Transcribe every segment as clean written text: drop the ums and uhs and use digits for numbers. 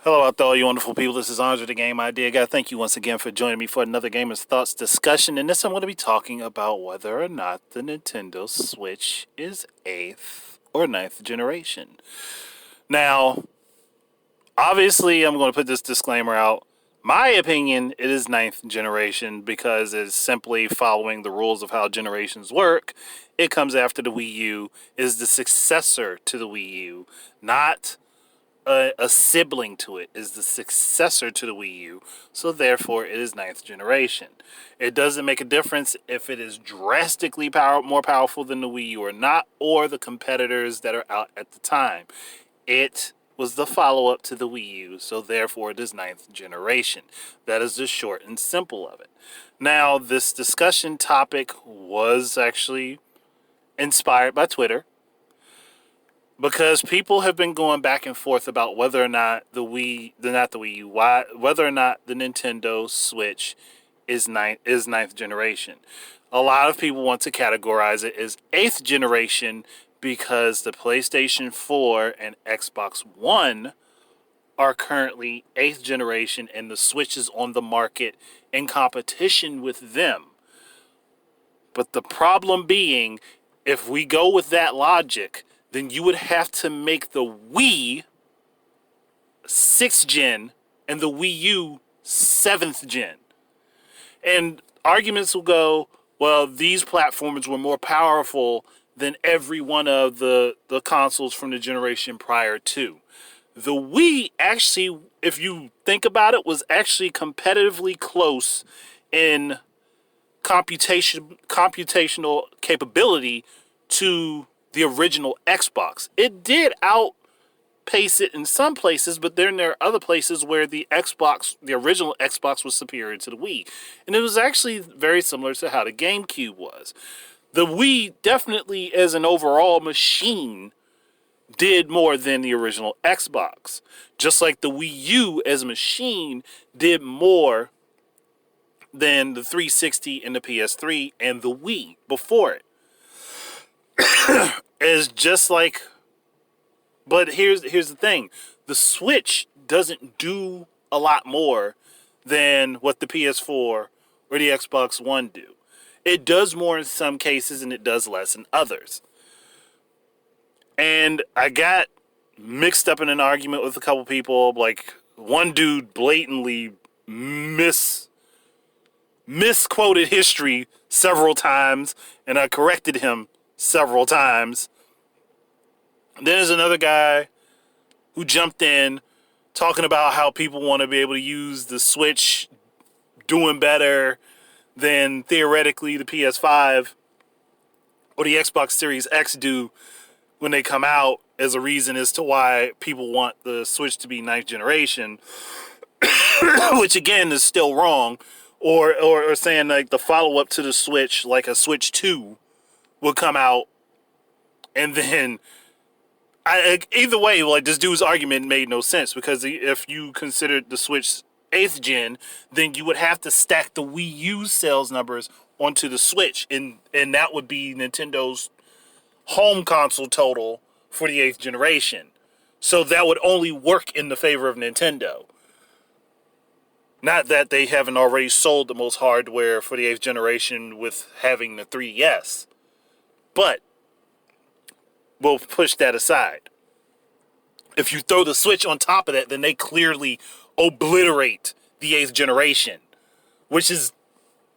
Hello out there, all you wonderful people. This is Andre, the Game Idea Guy. Thank you once again for joining me for another Gamers Thoughts discussion. In this, I'm going to be talking about whether or not the Nintendo Switch is 8th or ninth generation. Now, obviously, I'm going to put this disclaimer out. My opinion, it is ninth generation because it's simply following the rules of how generations work. It comes after the Wii U, is the successor to the Wii U, not a sibling to it, is the successor to the Wii U, so therefore it is ninth generation. It doesn't make a difference if it is drastically more powerful than the Wii U or not, or the competitors that are out at the time. It was the follow-up to the Wii U, so therefore it is ninth generation. That is the short and simple of it. Now, this discussion topic was actually inspired by Twitter, because people have been going back and forth about whether or not whether or not the Nintendo Switch is ninth generation. A lot of people want to categorize it as 8th generation because the PlayStation 4 and Xbox One are currently 8th generation and the Switch is on the market in competition with them. But the problem being, if we go with that logic, then you would have to make the Wii 6th gen and the Wii U 7th gen. And arguments will go, well, these platforms were more powerful than every one of the consoles from the generation prior to. The Wii actually, if you think about it, was actually competitively close in computational capability to the original Xbox. It did outpace it in some places, but then there are other places where the original Xbox was superior to the Wii. And it was actually very similar to how the GameCube was. The Wii definitely, as an overall machine, did more than the original Xbox. Just like the Wii U as a machine did more than the 360 and the PS3 and the Wii before it. Is just like, but here's the thing: the Switch doesn't do a lot more than what the PS4 or the Xbox One do. It does more in some cases and it does less in others. And I got mixed up in an argument with a couple people. Like, one dude blatantly misquoted history several times, and I corrected him several times. Then there's another guy who jumped in talking about how people want to be able to use the Switch doing better than theoretically the PS5 or the Xbox Series X do when they come out, as a reason as to why people want the Switch to be ninth generation, which again is still wrong. Or saying like the follow-up to the Switch, like a Switch 2, will come out, and then either way, like, this dude's argument made no sense, because if you considered the Switch 8th gen, then you would have to stack the Wii U sales numbers onto the Switch, and that would be Nintendo's home console total for the 8th generation. So that would only work in the favor of Nintendo. Not that they haven't already sold the most hardware for the 8th generation with having the 3DS. But we'll push that aside. If you throw the Switch on top of that, then they clearly obliterate the 8th generation. Which doesn't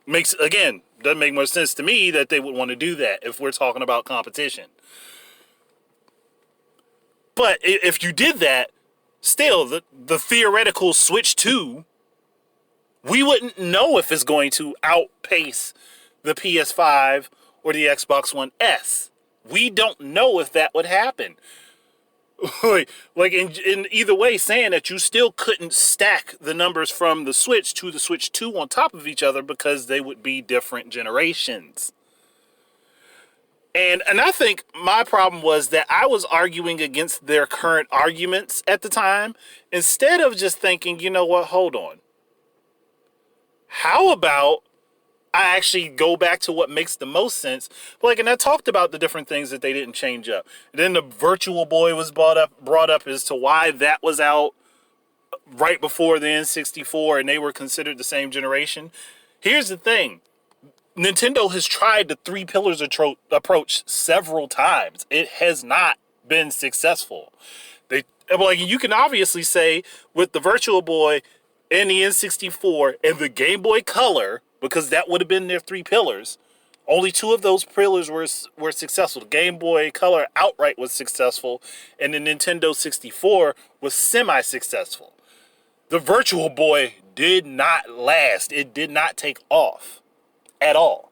make more sense to me that they would want to do that if we're talking about competition. But if you did that, still, the theoretical Switch 2, we wouldn't know if it's going to outpace the PS5 or the Xbox One S. We don't know if that would happen. Like in either way, saying that you still couldn't stack the numbers from the Switch to the Switch 2 on top of each other, because they would be different generations. And I think my problem was that I was arguing against their current arguments at the time, instead of just thinking, you know what, hold on. How about I actually go back to what makes the most sense? Like, and I talked about the different things that they didn't change up. And then the Virtual Boy was brought up as to why that was out. right before the N64 and they were considered the same generation. Here's the thing. Nintendo has tried the three pillars approach several times. It has not been successful. Like, you can obviously say with the Virtual Boy and the N64 and the Game Boy Color, because that would have been their three pillars. Only two of those pillars were successful. The Game Boy Color outright was successful, and the Nintendo 64 was semi-successful. The Virtual Boy did not last. It did not take off at all.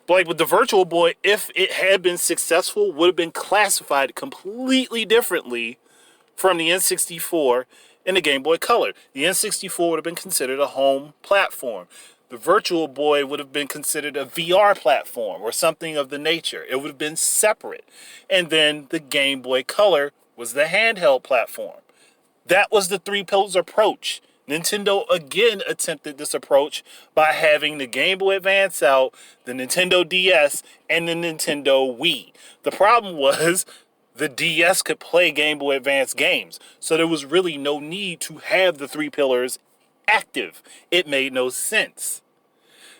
But like with the Virtual Boy, if it had been successful, would have been classified completely differently from the N64 and the Game Boy Color. The N64 would have been considered a home platform. The Virtual Boy would have been considered a VR platform or something of the nature. It would have been separate. And then the Game Boy Color was the handheld platform. That was the three pillars approach. Nintendo again attempted this approach by having the Game Boy Advance out, the Nintendo DS, and the Nintendo Wii. The problem was the DS could play Game Boy Advance games, so there was really no need to have the three pillars active. It made no sense.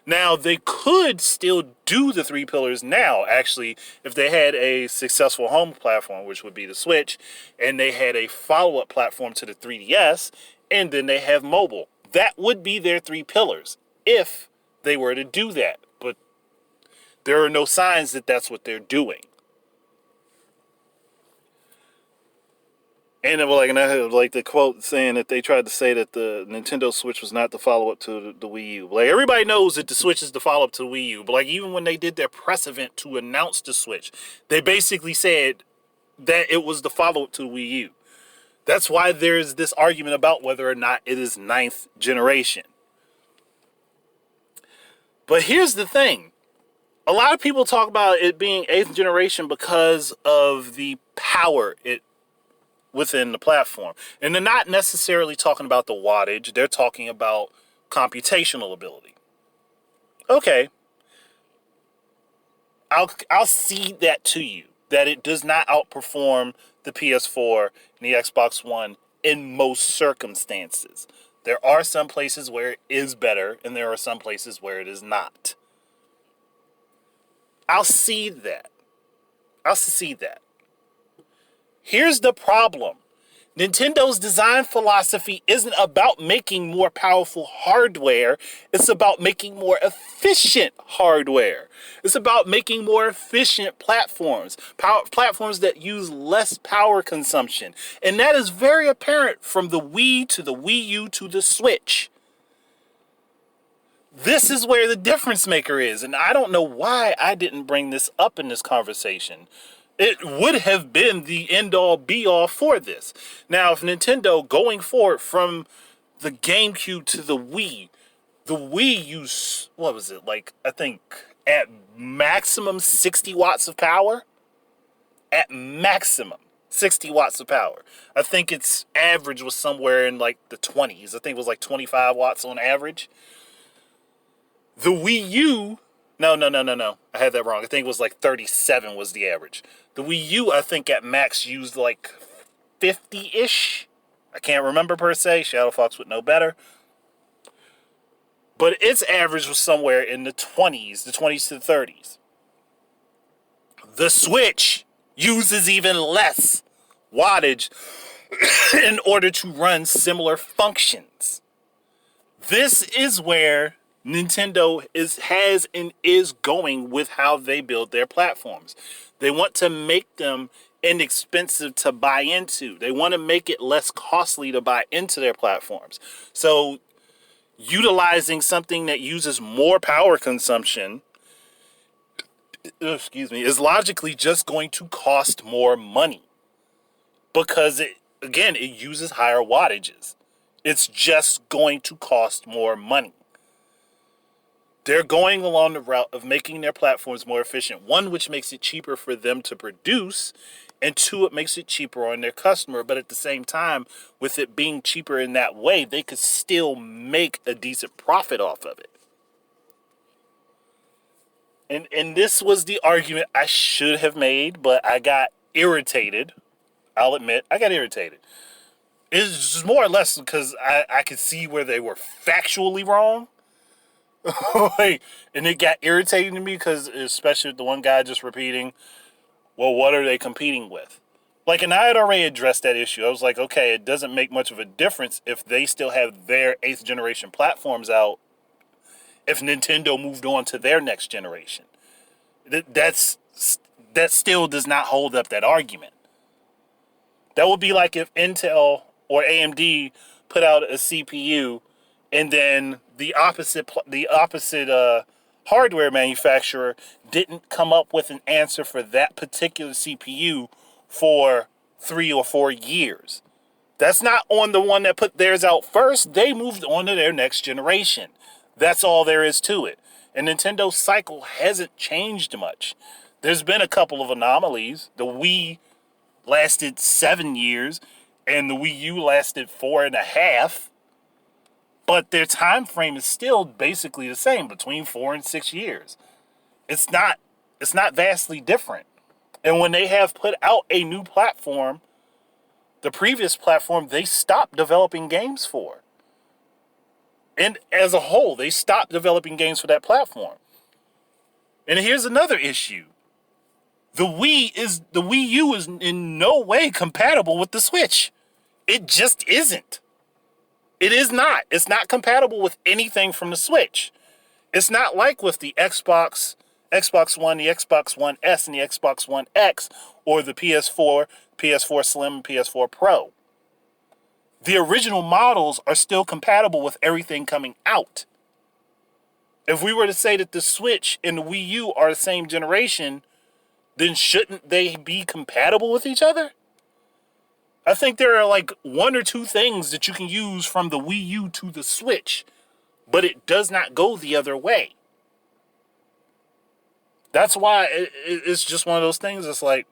Now, they could still do the three pillars now, actually, if they had a successful home platform, which would be the Switch, and they had a follow-up platform to the 3DS, and then they have mobile. That would be their three pillars, if they were to do that. But there are no signs that that's what they're doing. And I had like the quote saying that they tried to say that the Nintendo Switch was not the follow-up to the Wii U. Like, everybody knows that the Switch is the follow-up to the Wii U. But like, even when they did their press event to announce the Switch, they basically said that it was the follow-up to the Wii U. That's why there's this argument about whether or not it is ninth generation. But here's the thing. A lot of people talk about it being eighth generation because of the power within the platform. And they're not necessarily talking about the wattage. They're talking about computational ability. Okay. I'll cede that to you, that it does not outperform the PS4 and the Xbox One in most circumstances. There are some places where it is better, and there are some places where it is not. I'll cede that. Here's the problem. Nintendo's design philosophy isn't about making more powerful hardware. It's about making more efficient hardware. It's about making more efficient platforms. Platforms that use less power consumption. And that is very apparent from the Wii to the Wii U to the Switch. This is where the difference maker is. And I don't know why I didn't bring this up in this conversation. It would have been the end-all, be-all for this. Now, if Nintendo, going forward from the GameCube to the Wii used, what was it, like, I think, at maximum 60 watts of power? At maximum 60 watts of power. I think its average was somewhere in, like, the 20s. I think it was, like, 25 watts on average. The Wii U... No. I had that wrong. I think it was like 37 was the average. The Wii U, I think at max used like 50-ish. I can't remember per se. Shadow Fox would know better. But its average was somewhere in the 20s to the 30s. The Switch uses even less wattage in order to run similar functions. This is where Nintendo has and is going with how they build their platforms. They want to make them inexpensive to buy into. They want to make it less costly to buy into their platforms. So utilizing something that uses more power consumption, is logically just going to cost more money. Because it uses higher wattages. It's just going to cost more money. They're going along the route of making their platforms more efficient. One, which makes it cheaper for them to produce. And two, it makes it cheaper on their customer. But at the same time, with it being cheaper in that way, they could still make a decent profit off of it. And this was the argument I should have made, but I got irritated. I'll admit, I got irritated. It's just more or less because I could see where they were factually wrong. Like, and it got irritating to me because especially the one guy just repeating, well, what are they competing with? Like, and I had already addressed that issue. I was like, okay, it doesn't make much of a difference if they still have their 8th generation platforms out if Nintendo moved on to their next generation. That still does not hold up that argument. That would be like if Intel or AMD put out a CPU and then the opposite hardware manufacturer didn't come up with an answer for that particular CPU for 3 or 4 years. That's not on the one that put theirs out first. They moved on to their next generation. That's all there is to it. And Nintendo's cycle hasn't changed much. There's been a couple of anomalies. The Wii lasted 7 years, and the Wii U lasted 4.5. But their time frame is still basically the same, between 4 and 6 years. It's not vastly different. And when they have put out a new platform, the previous platform they stopped developing games for. And as a whole, they stopped developing games for that platform. And here's another issue. The Wii U is in no way compatible with the Switch. It just isn't. It is not. It's not compatible with anything from the Switch. It's not like with the Xbox One, the Xbox One S, and the Xbox One X, or the PS4, PS4 Slim, and PS4 Pro. The original models are still compatible with everything coming out. If we were to say that the Switch and the Wii U are the same generation, then shouldn't they be compatible with each other? I think there are like 1 or 2 things that you can use from the Wii U to the Switch, but it does not go the other way. That's why it's just one of those things. It's like,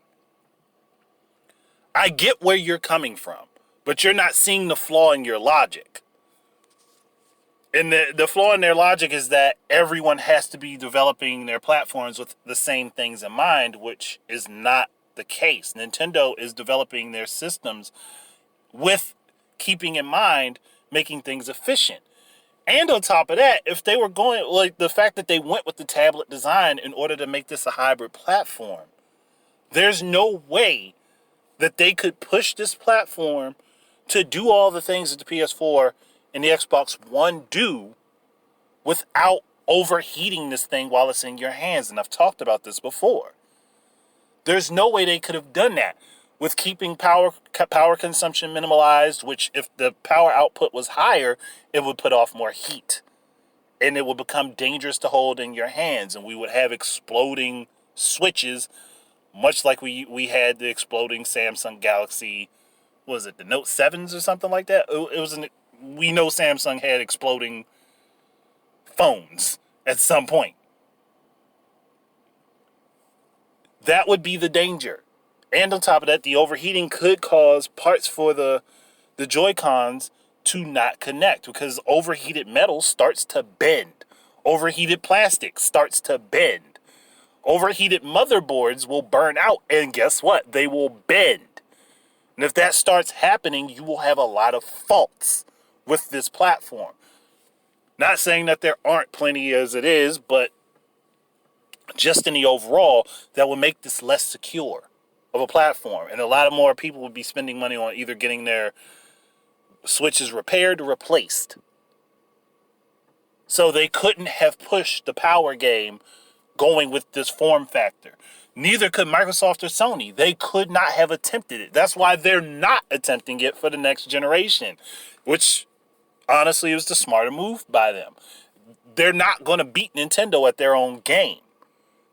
I get where you're coming from, but you're not seeing the flaw in your logic. And the flaw in their logic is that everyone has to be developing their platforms with the same things in mind, which is not the case. Nintendo is developing their systems with keeping in mind making things efficient. And on top of that, if they were going, like the fact that they went with the tablet design in order to make this a hybrid platform, there's no way that they could push this platform to do all the things that the PS4 and the Xbox One do without overheating this thing while it's in your hands. And I've talked about this before. There's no way they could have done that with keeping power consumption minimalized, which if the power output was higher, it would put off more heat. And it would become dangerous to hold in your hands. And we would have exploding switches, much like we had the exploding Samsung Galaxy, was it the Note 7s or something like that? We know Samsung had exploding phones at some point. That would be the danger. And on top of that, the overheating could cause parts for the Joy-Cons to not connect, because overheated metal starts to bend. Overheated plastic starts to bend. Overheated motherboards will burn out, and guess what? They will bend. And if that starts happening, you will have a lot of faults with this platform. Not saying that there aren't plenty as it is, but just in the overall, that will make this less secure of a platform. And a lot of more people would be spending money on either getting their Switches repaired or replaced. So they couldn't have pushed the power game going with this form factor. Neither could Microsoft or Sony. They could not have attempted it. That's why they're not attempting it for the next generation, which honestly was the smarter move by them. They're not going to beat Nintendo at their own game.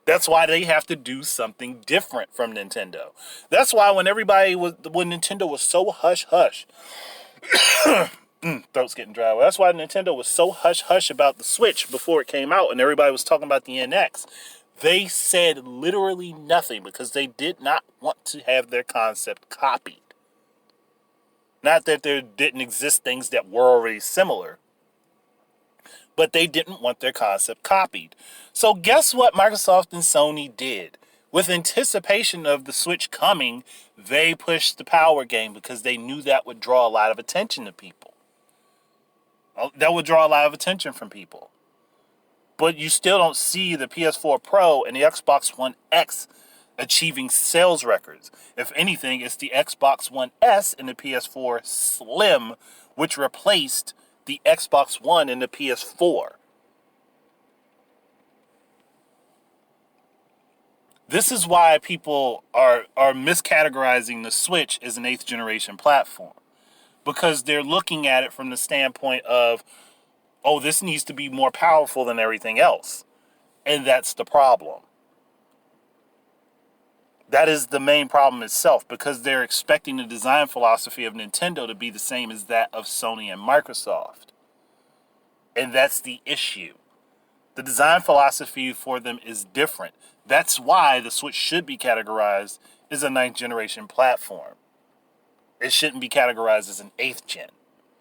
That's why they have to do something different from Nintendo. That's why when Nintendo was so hush-hush, throat's getting dry. Well, that's why Nintendo was so hush-hush about the Switch before it came out and everybody was talking about the NX. They said literally nothing because they did not want to have their concept copied. Not that there didn't exist things that were already similar, but they didn't want their concept copied. So guess what Microsoft and Sony did? With anticipation of the Switch coming, they pushed the Power game because they knew that would draw a lot of attention to people. That would draw a lot of attention from people. But you still don't see the PS4 Pro and the Xbox One X achieving sales records. If anything, it's the Xbox One S and the PS4 Slim, which replaced the Xbox One and the PS4. This is why people are miscategorizing the Switch as an 8th generation platform. Because they're looking at it from the standpoint of, oh, this needs to be more powerful than everything else. And that's the problem. That is the main problem itself, because they're expecting the design philosophy of Nintendo to be the same as that of Sony and Microsoft. And that's the issue. The design philosophy for them is different. That's why the Switch should be categorized as a 9th generation platform. It shouldn't be categorized as an 8th gen.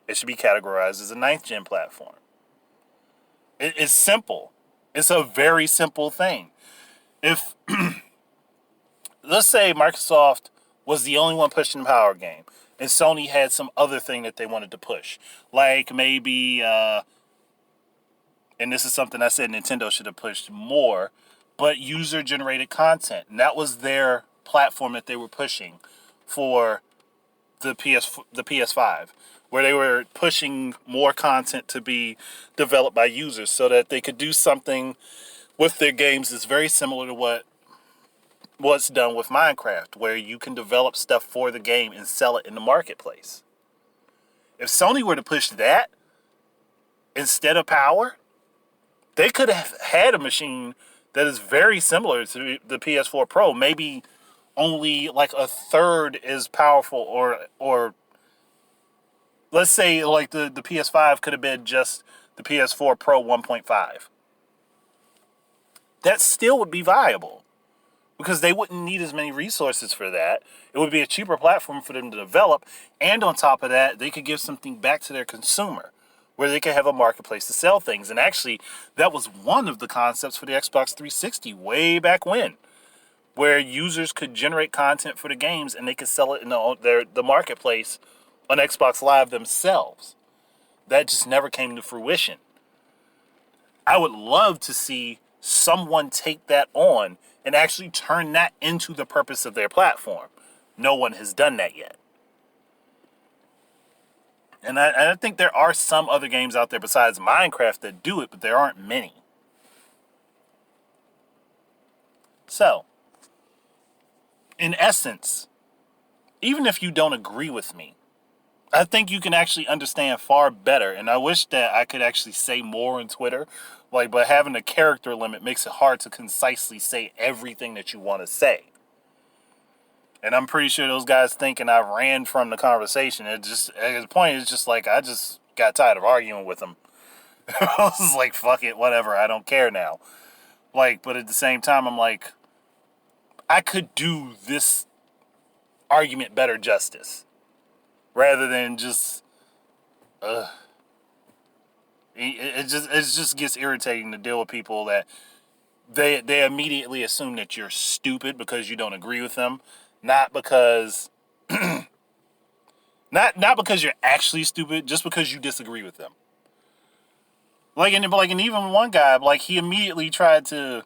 It should be categorized as a 9th gen platform. It's simple. It's a very simple thing. If, let's say Microsoft was the only one pushing the Power game, and Sony had some other thing that they wanted to push. Like maybe, and this is something I said Nintendo should have pushed more, but user-generated content. And that was their platform that they were pushing for the PS5, where they were pushing more content to be developed by users so that they could do something with their games that's very similar to what's done with Minecraft, where you can develop stuff for the game and sell it in the marketplace. If Sony were to push that instead of Power, they could have had a machine that is very similar to the PS4 Pro, maybe only like a third as powerful, or let's say like the PS5 could have been just the PS4 Pro 1.5. That still would be viable because they wouldn't need as many resources for that. It would be a cheaper platform for them to develop, and on top of that, they could give something back to their consumer where they could have a marketplace to sell things. And actually, that was one of the concepts for the Xbox 360 way back when, where users could generate content for the games and they could sell it in the marketplace on Xbox Live themselves. That just never came to fruition. I would love to see someone take that on and actually turn that into the purpose of their platform. No one has done that yet. And I think there are some other games out there besides Minecraft that do it, but there aren't many. So, in essence, even if you don't agree with me, I think you can actually understand far better. And I wish that I could actually say more on Twitter, but having a character limit makes it hard to concisely say everything that you want to say. And I'm pretty sure those guys thinking I ran from the conversation. It just, at the point, it's just like I just got tired of arguing with them. I was like, fuck it, whatever, I don't care now. But at the same time, I'm like, I could do this argument better justice rather than just, it just gets irritating to deal with people that they immediately assume that you're stupid because you don't agree with them, not because not because you're actually stupid, just because you disagree with them. And even one guy, he immediately tried to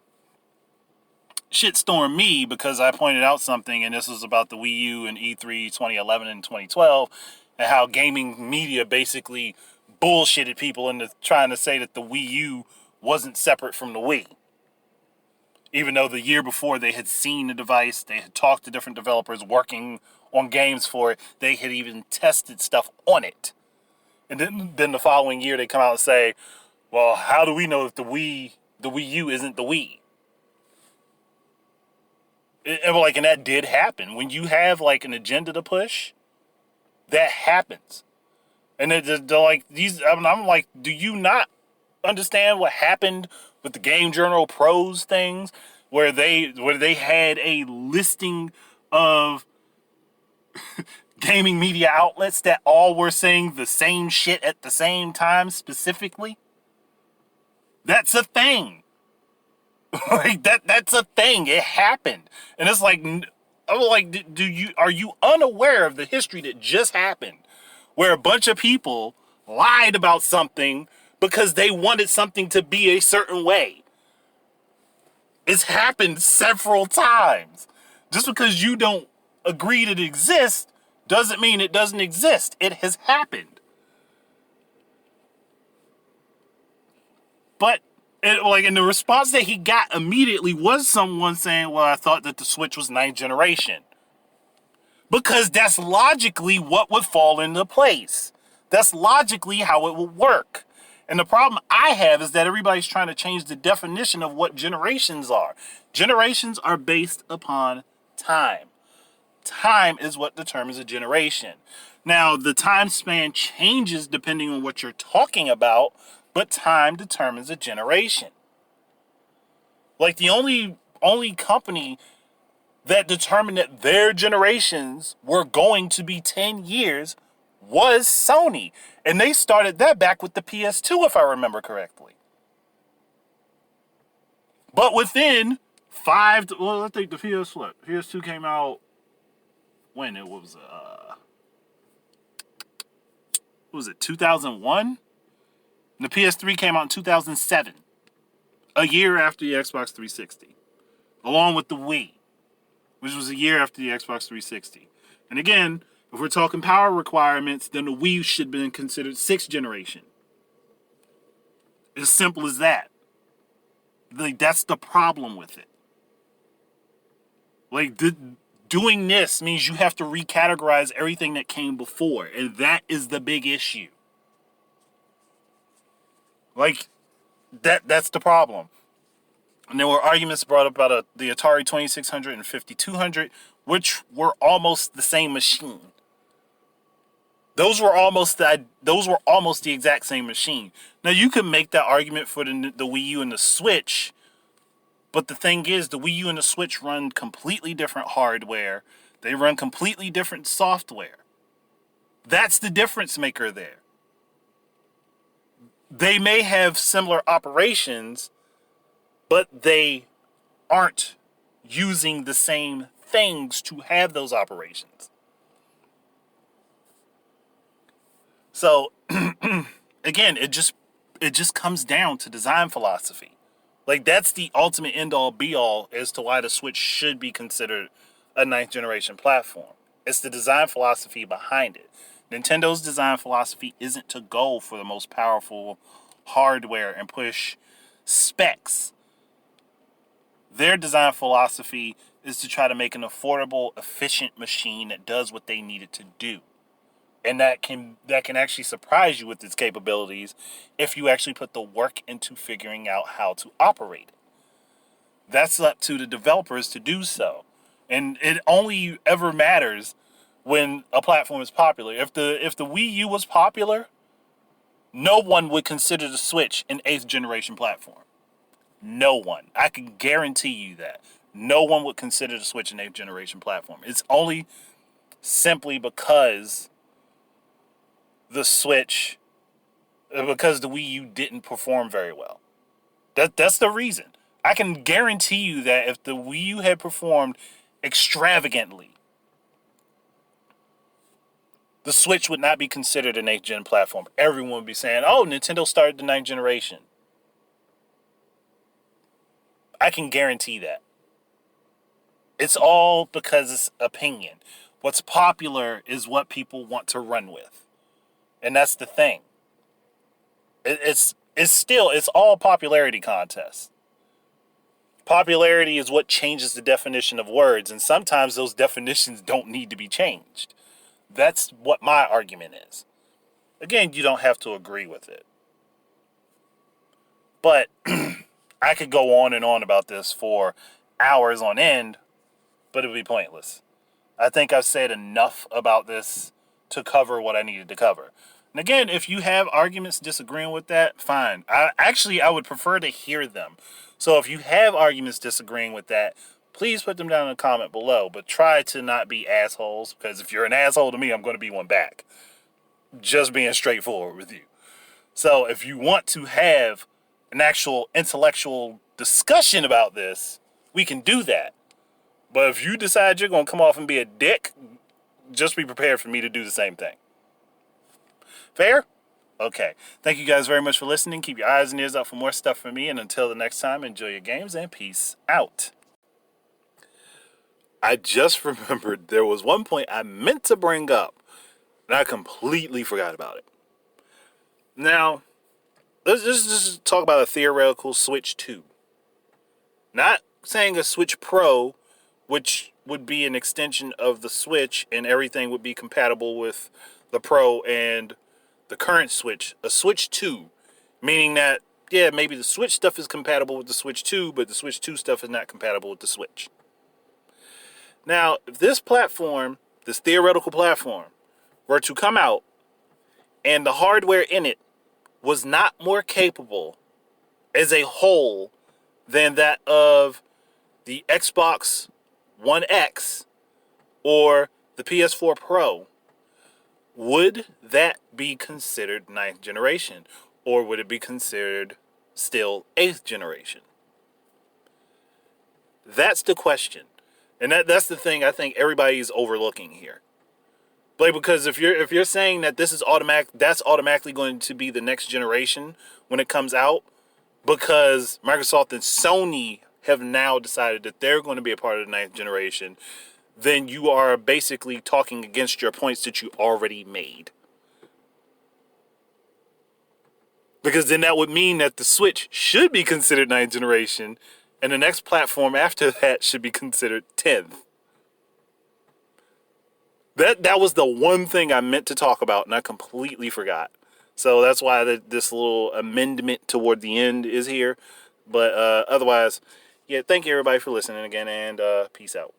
shitstorm me because I pointed out something, and this was about the Wii U and E3 2011 and 2012, and how gaming media basically bullshitted people into trying to say that the Wii U wasn't separate from the Wii. Even though the year before they had seen the device, they had talked to different developers working on games for it, they had even tested stuff on it. And then the following year they come out and say, well, how do we know that the Wii U isn't the Wii? And that did happen. When you have an agenda to push, that happens. And they're like, I'm like, do you not understand what happened with the Game Journal Pros things, where they had a listing of gaming media outlets that all were saying the same shit at the same time specifically? That's a thing. Like that's a thing. It happened. And it's like, I'm like, are you unaware of the history that just happened where a bunch of people lied about something because they wanted something to be a certain way? It's happened several times. Just because you don't agree that it exists doesn't mean it doesn't exist. It has happened. But and the response that he got immediately was someone saying, well, I thought that the Switch was ninth generation. Because that's logically what would fall into place. That's logically how it would work. And the problem I have is that everybody's trying to change the definition of what generations are. Generations are based upon time. Time is what determines a generation. Now, the time span changes depending on what you're talking about, but time determines a generation. Like the only company that determined that their generations were going to be 10 years was Sony. And they started that back with the PS2, if I remember correctly. But within I think the PS2 came out when it was, what was it, 2001? The PS3 came out in 2007, a year after the Xbox 360, along with the Wii, which was a year after the Xbox 360. And again, if we're talking power requirements, then the Wii should have been considered 6th generation. As simple as that. Like, that's the problem with it. Like, doing this means you have to recategorize everything that came before, and that is the big issue. Like, that's the problem. And there were arguments brought up about the Atari 2600 and 5200, which were almost the same machine. Those were almost the exact same machine. Now you can make that argument for the Wii U and the Switch, but the thing is, the Wii U and the Switch run completely different hardware. They run completely different software. That's the difference maker there. They may have similar operations, but they aren't using the same things to have those operations. So, again, it just comes down to design philosophy. Like, that's the ultimate end-all be-all as to why the Switch should be considered a ninth generation platform. It's the design philosophy behind it. Nintendo's design philosophy isn't to go for the most powerful hardware and push specs. Their design philosophy is to try to make an affordable, efficient machine that does what they need it to do. And that can actually surprise you with its capabilities if you actually put the work into figuring out how to operate it. That's up to the developers to do so. And it only ever matters when a platform is popular. If the Wii U was popular, no one would consider the Switch an 8th generation platform. No one. I can guarantee you that. No one would consider the Switch an 8th generation platform. It's only simply because the Switch, because the Wii U didn't perform very well. That's the reason. I can guarantee you that if the Wii U had performed extravagantly, the Switch would not be considered an 8th gen platform. Everyone would be saying, oh, Nintendo started the 9th generation. I can guarantee that. It's all because it's opinion. What's popular is what people want to run with. And that's the thing. It's all popularity contests. Popularity is what changes the definition of words, and sometimes those definitions don't need to be changed. That's what my argument is. Again, you don't have to agree with it. But I could go on and on about this for hours on end, but it would be pointless. I think I've said enough about this to cover what I needed to cover. And again, if you have arguments disagreeing with that, fine. I would prefer to hear them. So if you have arguments disagreeing with that, please put them down in a comment below. But try to not be assholes, because if you're an asshole to me, I'm going to be one back. Just being straightforward with you. So if you want to have an actual intellectual discussion about this, we can do that. But if you decide you're going to come off and be a dick, just be prepared for me to do the same thing. Fair? Okay. Thank you guys very much for listening. Keep your eyes and ears out for more stuff from me. And until the next time, enjoy your games and peace out. I just remembered there was one point I meant to bring up, and I completely forgot about it. Now, let's just talk about a theoretical Switch 2. Not saying a Switch Pro, which would be an extension of the Switch, and everything would be compatible with the Pro and the current Switch. A Switch 2, meaning that, yeah, maybe the Switch stuff is compatible with the Switch 2, but the Switch 2 stuff is not compatible with the Switch. Now, if this platform, this theoretical platform, were to come out and the hardware in it was not more capable as a whole than that of the Xbox One X or the PS4 Pro, would that be considered 9th generation? Or would it be considered still 8th generation? That's the question. And that's the thing I think everybody's overlooking here. Like, because if you're saying that this is that's automatically going to be the next generation when it comes out, because Microsoft and Sony have now decided that they're going to be a part of the 9th generation, then you are basically talking against your points that you already made. Because then that would mean that the Switch should be considered 9th generation, and the next platform after that should be considered 10th. That was the one thing I meant to talk about, and I completely forgot. So that's why this little amendment toward the end is here. But otherwise, yeah, thank you everybody for listening again, and peace out.